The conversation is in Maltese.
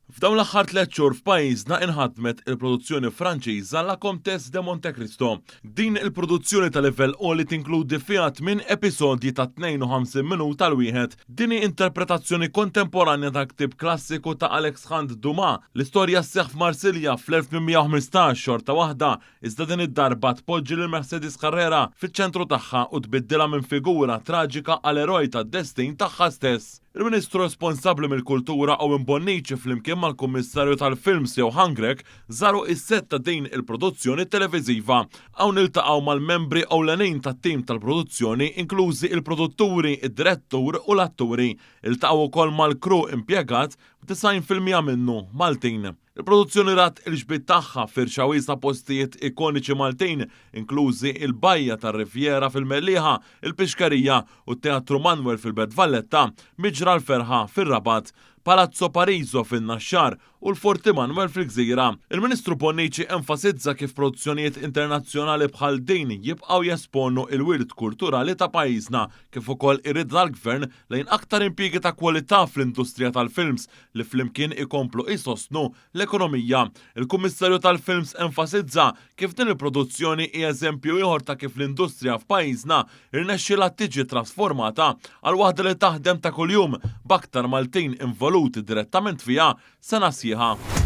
F'dawn l-aħħar 3 xhur f'pajjiżna inħadmet il-produzzjoni Franċiża La Comtesse de Monte Cristo. Din il-produzzjoni ta' livell għoli tinkludi fiha 8 episodji ta' 52 minuta l wieħed. Din hi interpretazzjoni kontemporanja ta' ktieb klassiku ta' Alexandre Dumas. L-istorja sseħħ f'Marsilja fl-1815 xorta waħda, iżda din id-darba tpoġġi lil Mercedes Carrera fiċ-ċentru tagħha u tbiddilha minn figura traġika għal eroj tad-destin tagħha stess. Il-Ministru responsabbli mill-Kultura Owen Bonnici flimkien mal-Kummissarju tal-Films jew Hangrek żaru is-set ta' din il-produzzjoni televiżiva. Hawn iltaqgħu mal-membri ewlenin tat-tim tal-produzzjoni inklużi il-produtturi, id-direttur u l-atturi. Iltaqgħu wkoll mal-kru impjegat b'90% minnu Maltin. Il-produzzjoni rat il-ġbit tagħha firxa wiesa postijiet ikoniċi Maltin, inklużi il-Bajja tar-Rivjera fil-Mellieħa, il-Pixkerija u t-Teatru Manuel fil-Belt Valletta, Miġra l-Ferħa fir-Rabat, Palazzo Pariso fin-Naxxar u l-Forti Manuel fil-Gżira. Il-Ministru Bonnici enfasizza kif produzzjonijiet internazzjonali bħal din jibqgħu jesponu il-wirt kulturali ta' pajjiżna, kif ukoll irrid tal-Gvern lejn aktar impjiegi ta' kwalità fl-industrija tal-films li flimkien ikomplu jsostnu l-ekonomija. Il-Kummissarju tal-Films enfasizza kif din il-produzzjoni hija eżempju ieħor ta' kif l-industrija f'pajjiżna irnexxielha tiġi trasformata għal waħda li taħdem ta' kuljum b'aktar Maltin involuti direttament fiha sena sieħa.